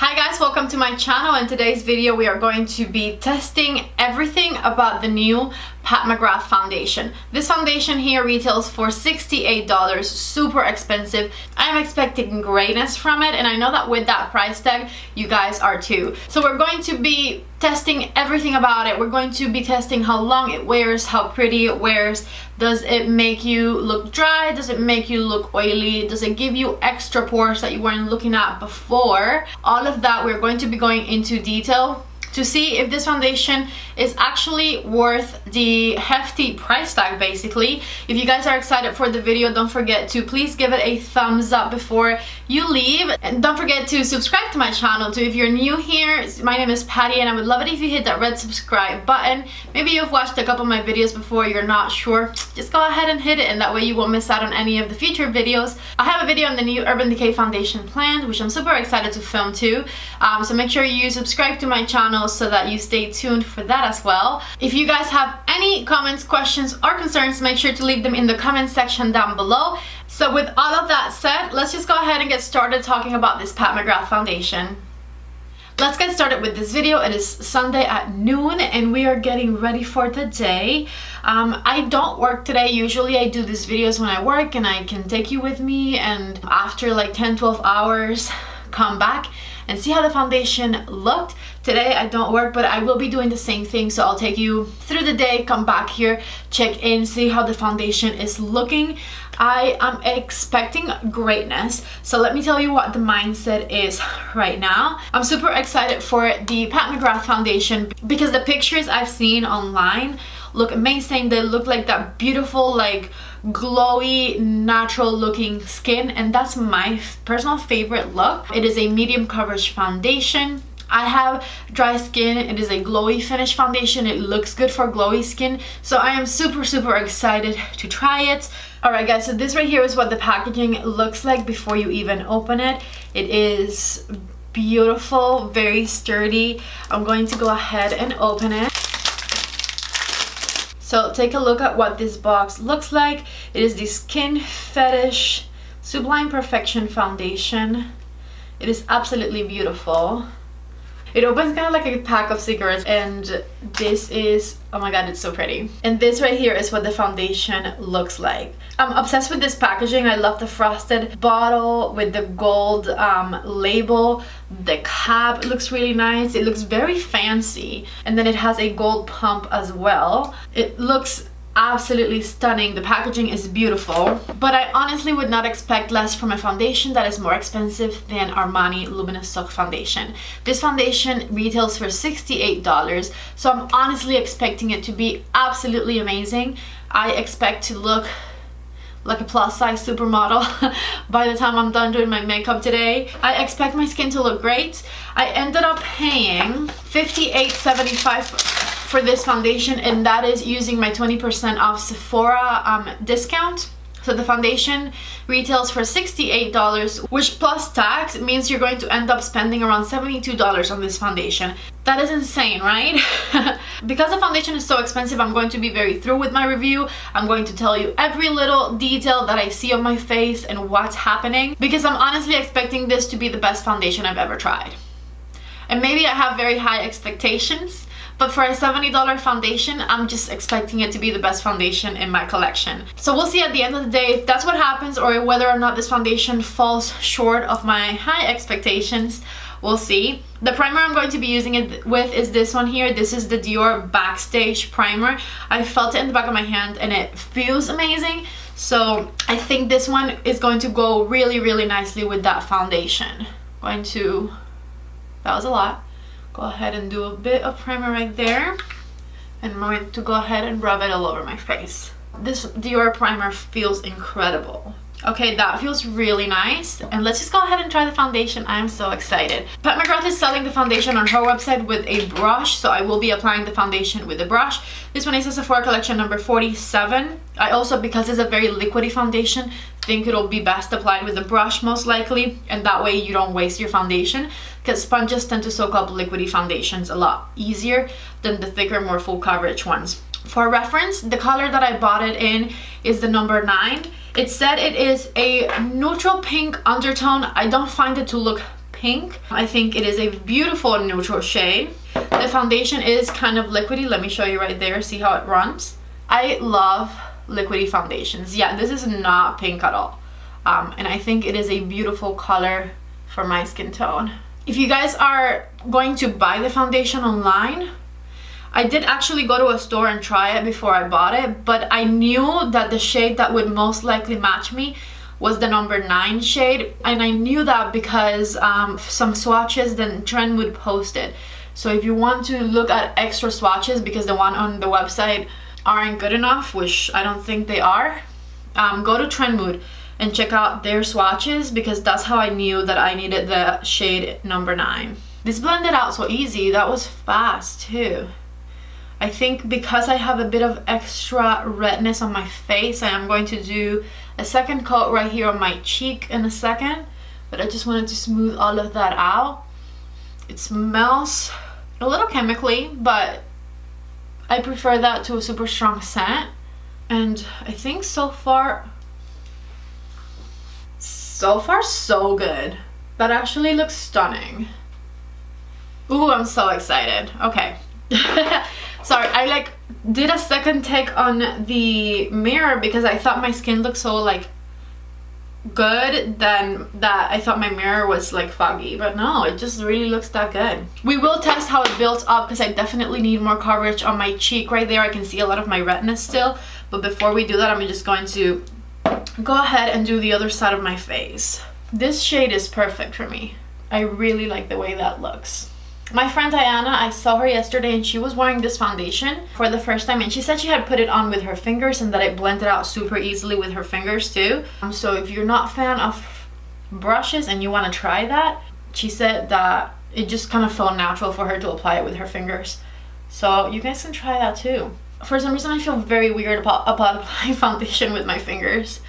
Hi guys, welcome to my channel. In today's video we are going to be testing everything about the new Pat McGrath foundation. This foundation here retails for $68, super expensive. I'm expecting greatness from it, and I know that with that price tag you guys are too. So we're going to be testing everything about it. We're going to be testing how long it wears, how pretty it wears. Does it make you look dry? Does it make you look oily? Does it give you extra pores that you weren't looking at before? All of that we're going to be going into detail to see if this foundation is actually worth the hefty price tag, basically. If you guys are excited for the video, don't forget to please give it a thumbs up before you leave, and don't forget to subscribe to my channel too. If you're new here, my name is Patty and I would love it if you hit that red subscribe button. Maybe you've watched a couple of my videos before, you're not sure, just go ahead and hit it, and that way you won't miss out on any of the future videos. I have a video on the new Urban Decay foundation planned, which I'm super excited to film too, so make sure you subscribe to my channel so that you stay tuned for that as well. If you guys have any comments, questions, or concerns, make sure to leave them in the comment section down below. So with all of that said, let's just go ahead and get started talking about this Pat McGrath foundation. Let's get started with this video. It is Sunday at noon and we are getting ready for the day. I don't work today. Usually I do these videos when I work and I can take you with me, and after like 10-12 hours come back and see how the foundation looked. Today I don't work, but I will be doing the same thing, so I'll take you through the day, come back here, check in, see how the foundation is looking. I am expecting greatness, so let me tell you what the mindset is right now. I'm super excited for the Pat McGrath foundation because the pictures I've seen online look amazing. They look like that beautiful, like glowy, natural looking skin, and that's my personal favorite look. It is a medium coverage foundation. I have dry skin. It is a glowy finish foundation. It looks good for glowy skin, so I am super excited to try it. Alright guys, so this right here is what the packaging looks like before you even open it. It is beautiful, very sturdy. I'm going to go ahead and open it. So take a look at what this box looks like. It is the Skin Fetish Sublime Perfection foundation. It is absolutely beautiful. It opens kind of like a pack of cigarettes, and this is, oh my god, it's so pretty. And this right here is what the foundation looks like. I'm obsessed with this packaging. I love the frosted bottle with the gold label. The cap looks really nice. It looks very fancy, and then it has a gold pump as well. It looks absolutely stunning. The packaging is beautiful, but I honestly would not expect less from a foundation that is more expensive than Armani Luminous Silk foundation. This foundation retails for $68, so I'm honestly expecting it to be absolutely amazing. I expect to look like a plus size supermodel by the time I'm done doing my makeup today. I expect my skin to look great. I ended up paying $58.75 for this foundation, and that is using my 20% off Sephora discount. So the foundation retails for $68, which plus tax means you're going to end up spending around $72 on this foundation. That is insane, right? Because the foundation is so expensive, I'm going to be very thorough with my review. I'm going to tell you every little detail that I see on my face and what's happening, because I'm honestly expecting this to be the best foundation I've ever tried. And maybe I have very high expectations, but for a $70 foundation, I'm just expecting it to be the best foundation in my collection. So we'll see at the end of the day if that's what happens, or whether or not this foundation falls short of my high expectations. We'll see. The primer I'm going to be using it with is this one here. This is the Dior Backstage Primer. I felt it in the back of my hand and it feels amazing. So I think this one is going to go really nicely with that foundation. That was a lot. Go ahead and do a bit of primer right there, and I'm going to go ahead and rub it all over my face. This Dior primer feels incredible. Okay, that feels really nice, and let's just go ahead and try the foundation. I'm so excited. Pat McGrath is selling the foundation on her website with a brush, so I will be applying the foundation with a brush. This one is a Sephora collection number 47. I also, because it's a very liquidy foundation, think it'll be best applied with a brush most likely, and that way you don't waste your foundation, because sponges tend to soak up liquidy foundations a lot easier than the thicker, more full coverage ones. For reference, the color that I bought it in is the number 9. It said it is a neutral pink undertone. I don't find it to look pink. I think it is a beautiful neutral shade. The foundation is kind of liquidy. Let me show you right there. See how it runs? I love liquidy foundations. Yeah, this is not pink at all. And I think it is a beautiful color for my skin tone. If you guys are going to buy the foundation online, I did actually go to a store and try it before I bought it, but I knew that the shade that would most likely match me was the number 9 shade, and I knew that because some swatches, then Trend would post it. So if you want to look at extra swatches because the one on the website aren't good enough, which I don't think they are, go to Trendmood and check out their swatches, because that's how I knew that I needed the shade number 9. This blended out so easy. That was fast too. I think because I have a bit of extra redness on my face, I am going to do a second coat right here on my cheek in a second, but I just wanted to smooth all of that out. It smells a little chemically, but I prefer that to a super strong scent. And I think so far so good. That actually looks stunning. Ooh, I'm so excited. Okay. Sorry, I like did a second take on the mirror because I thought my skin looked so like good, then that I thought my mirror was like foggy, but no, it just really looks that good. We will test how it builds up because I definitely need more coverage on my cheek right there. I can see a lot of my redness still, but before we do that, I'm just going to go ahead and do the other side of my face. This shade is perfect for me. I really like the way that looks. My friend Diana, I saw her yesterday and she was wearing this foundation for the first time, and she said she had put it on with her fingers and that it blended out super easily with her fingers too. So if you're not a fan of brushes and you want to try that, she said that it just kind of felt natural for her to apply it with her fingers. So you guys can try that too. For some reason I feel very weird about applying foundation with my fingers,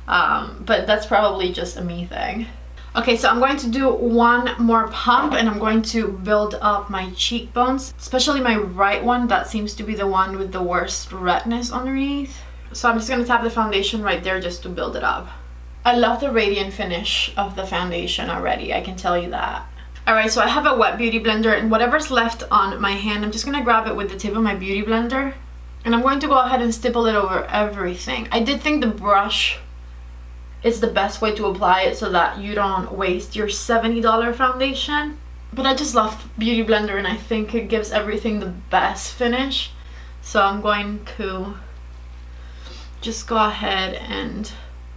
but that's probably just a me thing. Okay, so I'm going to do one more pump and I'm going to build up my cheekbones, especially my right one. That seems to be the one with the worst redness underneath. So I'm just going to tap the foundation right there just to build it up. I love the radiant finish of the foundation already, I can tell you that. Alright, so I have a wet beauty blender, and whatever's left on my hand, I'm just going to grab it with the tip of my beauty blender. And I'm going to go ahead and stipple it over everything. I did think the brush is the best way to apply it so that you don't waste your $70 foundation. But I just love Beauty Blender and I think it gives everything the best finish. So I'm going to just go ahead and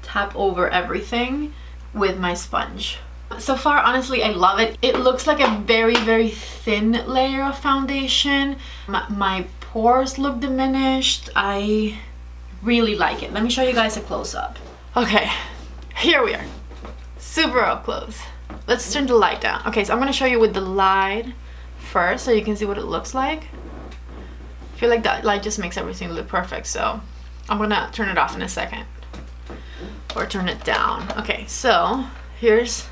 tap over everything with my sponge. So far, honestly, I love it. It looks like a very, very thin layer of foundation. My pores look diminished. I really like it. Let me show you guys a close-up. Okay. Here we are, super up close. Let's turn the light down. Okay, so I'm gonna show you with the light first so you can see what it looks like. I feel like that light just makes everything look perfect, so I'm gonna turn it off in a second. Or turn it down. Okay, so here's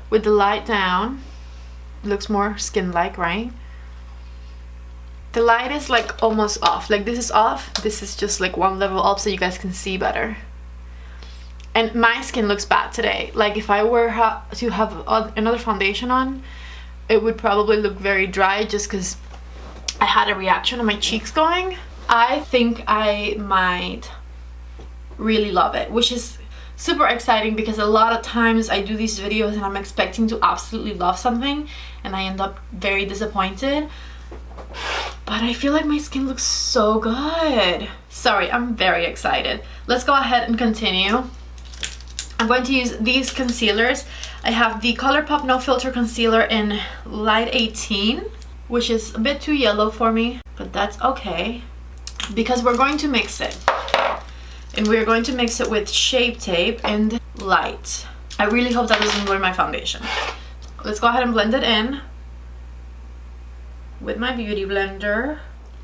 with the light down. It looks more skin-like, right? The light is like almost off. Like this is off, this is just like one level up so you guys can see better. And my skin looks bad today. Like if I were to have another foundation on, it would probably look very dry just because I had a reaction on my cheeks going. I think I might really love it, which is super exciting because a lot of times I do these videos and I'm expecting to absolutely love something and I end up very disappointed. But I feel like my skin looks so good. Sorry, I'm very excited. Let's go ahead and continue. I'm going to use these concealers. I have the ColourPop No Filter Concealer in Light 18, which is a bit too yellow for me, but that's okay because we're going to mix it. And we're going to mix it with Shape Tape and Light. I really hope that doesn't ruin my foundation. Let's go ahead and blend it in with my beauty blender.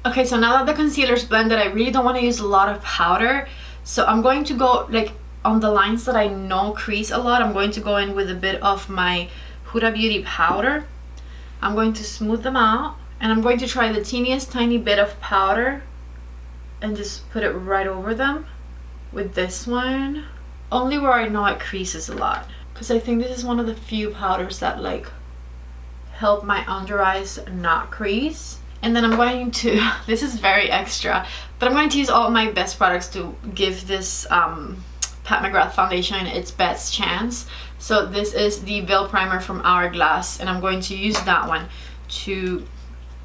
Okay, so now that the concealer's blended, I really don't want to use a lot of powder. So I'm going to go like on the lines that I know crease a lot. I'm going to go in with a bit of my Huda Beauty powder. I'm going to smooth them out and I'm going to try the teeniest tiny bit of powder and just put it right over them with this one. Only where I know it creases a lot. because I think this is one of the few powders that like help my under eyes not crease. And then I'm going to, this is very extra, but I'm going to use all my best products to give this Pat McGrath foundation its best chance. So this is the Veil Primer from Hourglass, and I'm going to use that one to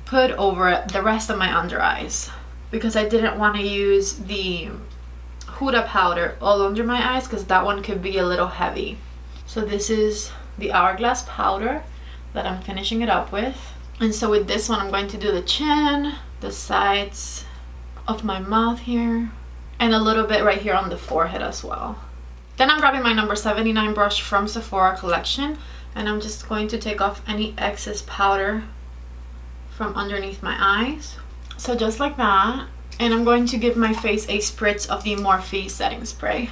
put over the rest of my under eyes, because I didn't want to use the Huda powder all under my eyes because that one could be a little heavy. So this is the Hourglass powder that I'm finishing it up with. And so with this one I'm going to do the chin, the sides of my mouth here, and a little bit right here on the forehead as well. Then I'm grabbing my number 79 brush from Sephora collection, and I'm just going to take off any excess powder from underneath my eyes. So just like that. And I'm going to give my face a spritz of the Morphe setting spray.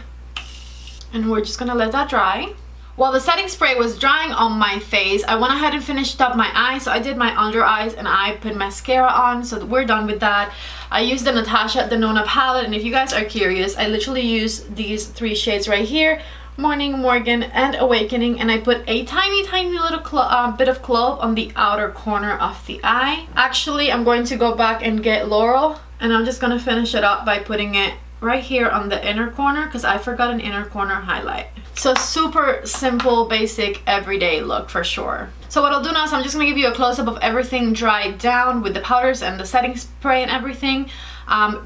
And we're just gonna let that dry. While the setting spray was drying on my face, I went ahead and finished up my eyes. So I did my under eyes and I put mascara on, so we're done with that. I used the Natasha Denona palette, and if you guys are curious, I literally use these 3 shades right here, Morning, Morgan, and Awakening, and I put a tiny little bit of clove on the outer corner of the eye. Actually, I'm going to go back and get Laurel, and I'm just gonna finish it up by putting it right here on the inner corner because I forgot an inner corner highlight. So super simple, basic, everyday look for sure. So what I'll do now is I'm just gonna give you a close-up of everything dried down with the powders and the setting spray and everything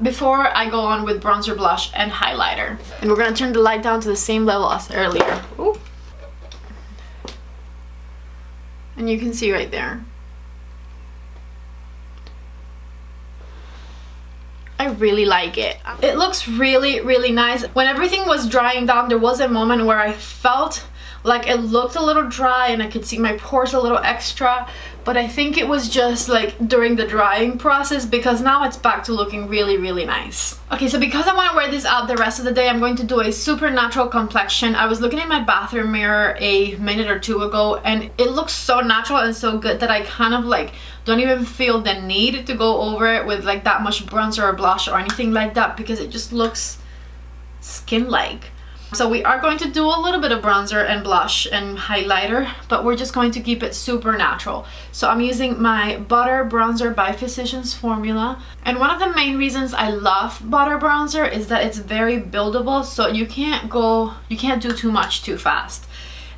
before I go on with bronzer, blush, and highlighter. And we're gonna turn the light down to the same level as earlier. Ooh. And you can see right there. I really like it. It looks really nice. When everything was drying down, there was a moment where I felt like it looked a little dry and I could see my pores a little extra, but I think it was just like during the drying process, because now it's back to looking really nice. Okay, so because I want to wear this out the rest of the day, I'm going to do a super natural complexion. I was looking in my bathroom mirror a minute or two ago and it looks so natural and so good that I kind of like don't even feel the need to go over it with like that much bronzer or blush or anything like that, because it just looks skin-like. So we are going to do a little bit of bronzer and blush and highlighter, but we're just going to keep it super natural. So I'm using my Butter Bronzer by Physicians formula. And one of the main reasons I love Butter Bronzer is that it's very buildable, so you can't do too much too fast.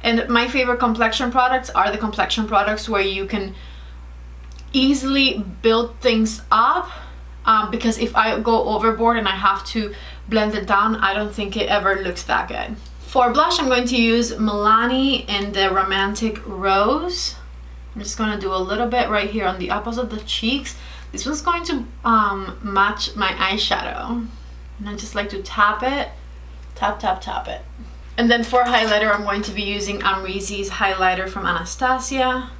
And my favorite complexion products are the complexion products where you can easily build things up, because if I go overboard and I have to blend it down, I don't think it ever looks that good. For blush, I'm going to use Milani in the Romantic Rose. I'm just going to do a little bit right here on the uppers of the cheeks. This one's going to match my eyeshadow. And I just like to tap it, tap it. And then for highlighter, I'm going to be using Amrezi's highlighter from Anastasia.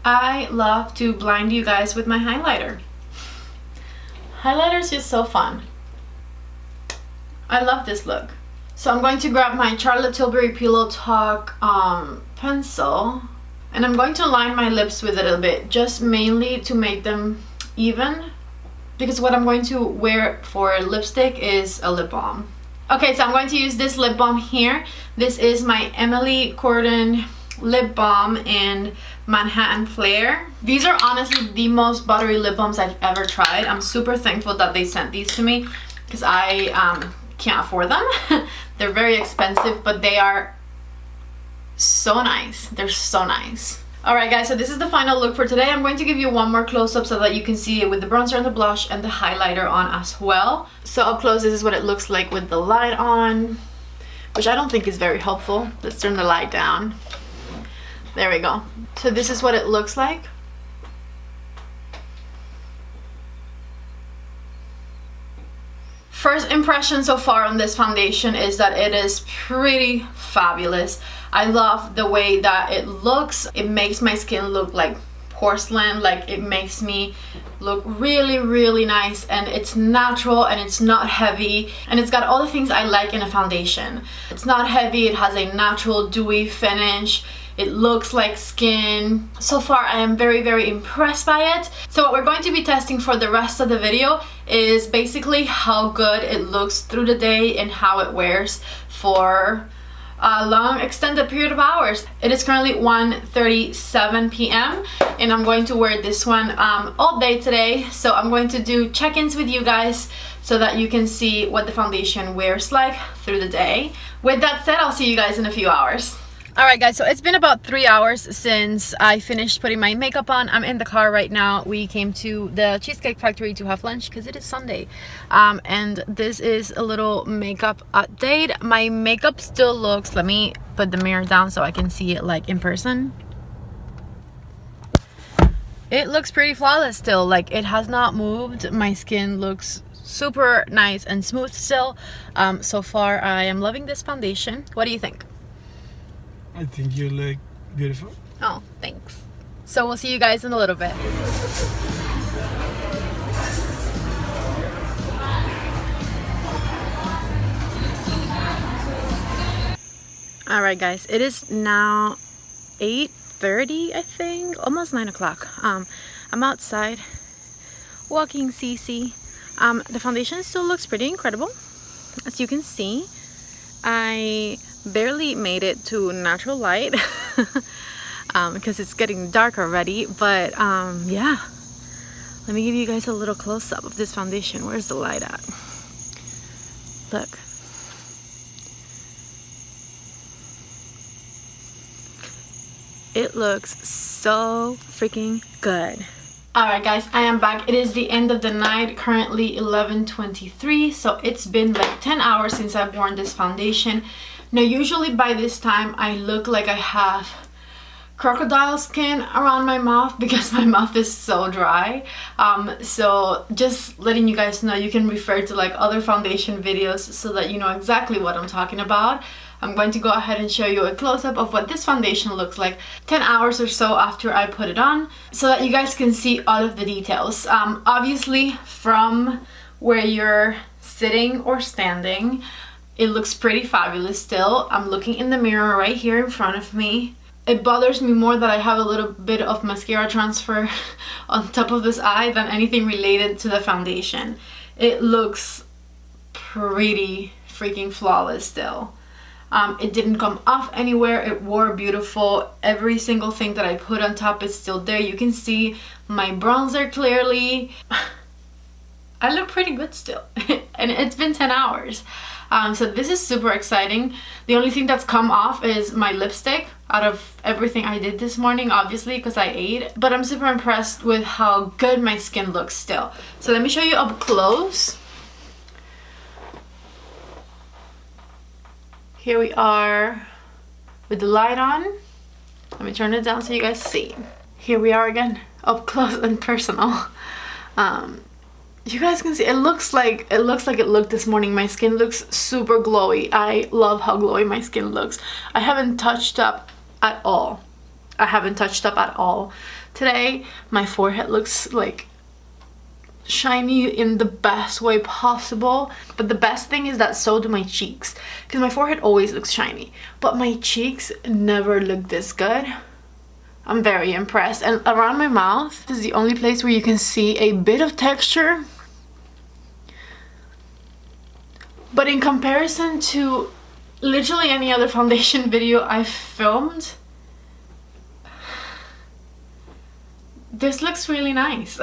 I love to blind you guys with my highlighter. Highlighter is just so fun. I love this look. So I'm going to grab my Charlotte Tilbury Pillow Talk pencil, and I'm going to line my lips with it a little bit, just mainly to make them even, because what I'm going to wear for lipstick is a lip balm. Okay, so I'm going to use this lip balm here. This is my Emily Corden lip balm in Manhattan Flare. These are honestly the most buttery lip balms I've ever tried. I'm super thankful that they sent these to me because I can't afford them. They're very expensive, but they are so nice. They're so nice. Alright guys, so this is the final look for today. I'm going to give you one more close-up so that you can see it with the bronzer and the blush and the highlighter on as well. So up close, this is what it looks like with the light on, which I don't think is very helpful. Let's turn the light down. There we go. So this is what it looks like. First impression so far on this foundation is that it is pretty fabulous. I love the way that it looks. It makes my skin look like porcelain, like it makes me look really nice, and it's natural and it's not heavy, and it's got all the things I like in a foundation. It's not heavy, it has a natural dewy finish. It looks like skin. So far I am very impressed by it. So what we're going to be testing for the rest of the video is basically how good it looks through the day and how it wears for a long extended period of hours. It is currently 1:37 p.m. and I'm going to wear this one all day today. So I'm going to do check-ins with you guys so that you can see what the foundation wears like through the day. With that said, I'll see you guys in a few hours. Alright guys, so it's been about 3 hours since I finished putting my makeup on. I'm in the car right now. We came to the Cheesecake Factory to have lunch because it is Sunday. And this is a little makeup update. My makeup still looks, let me put the mirror down so I can see it like in person. It looks pretty flawless still, like it has not moved. My skin looks super nice and smooth still. So far I am loving this foundation. What do you think? I think you look beautiful. Oh, thanks. So we'll see you guys in a little bit. Alright guys, it is now 8:30 I think, almost 9 o'clock. I'm outside walking CC. The foundation still looks pretty incredible. As you can see, I barely made it to natural light because it's getting dark already, but yeah, let me give you guys a little close-up of this foundation. Where's the light at? Look, it looks so freaking good. Alright guys, I am back. It is the end of the night, currently 11:23, so it's been like 10 hours since I've worn this foundation. Now usually by this time I look like I have crocodile skin around my mouth because my mouth is so dry. So just letting you guys know, you can refer to like other foundation videos so that you know exactly what I'm talking about. I'm going to go ahead and show you a close-up of what this foundation looks like 10 hours or so after I put it on so that you guys can see all of the details. Obviously from where you're sitting or standing, it looks pretty fabulous still. I'm looking in the mirror right here in front of me. It bothers me more that I have a little bit of mascara transfer on top of this eye than anything related to the foundation. It looks pretty freaking flawless still. It didn't come off anywhere. It wore beautiful. Every single thing that I put on top is still there. You can see my bronzer clearly. I look pretty good still. And it's been 10 hours. So this is super exciting. The only thing that's come off is my lipstick out of everything I did this morning, obviously, because I ate. But I'm super impressed with how good my skin looks still. So let me show you up close. Here we are with the light on. Let me turn it down so you guys see. Here we are again, up close and personal. You guys can see it looks like it looked this morning. My skin looks super glowy. I love how glowy my skin looks. I haven't touched up at all. Today my forehead looks like shiny in the best way possible, but the best thing is that so do my cheeks, because my forehead always looks shiny, but my cheeks never look this good. I'm very impressed. And around my mouth, this is the only place where you can see a bit of texture, but in comparison to literally any other foundation video I've filmed, this looks really nice.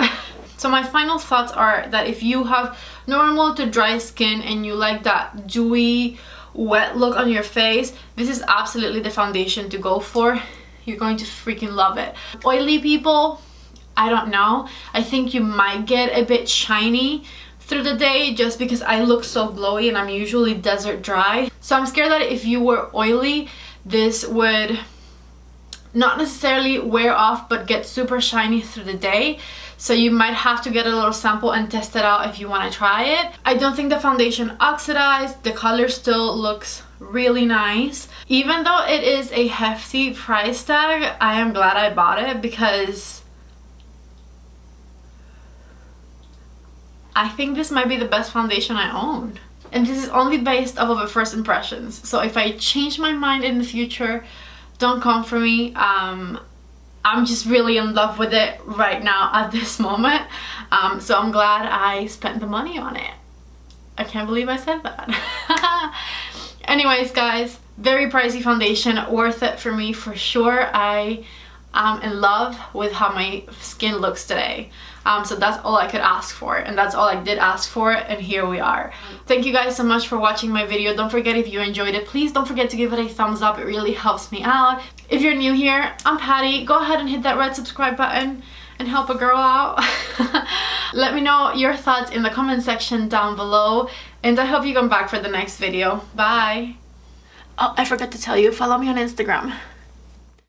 So my final thoughts are that if you have normal to dry skin and you like that dewy, wet look on your face, this is absolutely the foundation to go for. You're going to freaking love it. Oily people, I don't know. I think you might get a bit shiny through the day just because I look so glowy and I'm usually desert dry. So I'm scared that if you were oily, this would not necessarily wear off but get super shiny through the day. So you might have to get a little sample and test it out if you want to try it. I don't think the foundation oxidized. The color still looks really nice. Even though it is a hefty price tag, I am glad I bought it because I think this might be the best foundation I own. And this is only based off of a first impressions. So if I change my mind in the future, don't come for me. I'm just really in love with it right now at this moment. So I'm glad I spent the money on it. I can't believe I said that. Anyways guys, Very pricey foundation, worth it for me for sure. I am in love with how my skin looks today. So that's all I could ask for, and that's all I did ask for, and here we are. Thank you guys so much for watching my video. Don't forget, if you enjoyed it, please don't forget to give it a thumbs up. It really helps me out. If you're new here, I'm Patty. Go ahead and hit that red subscribe button and help a girl out. Let me know your thoughts in the comment section down below, and I hope you come back for the next video. Bye. Oh, I forgot to tell you, follow me on Instagram.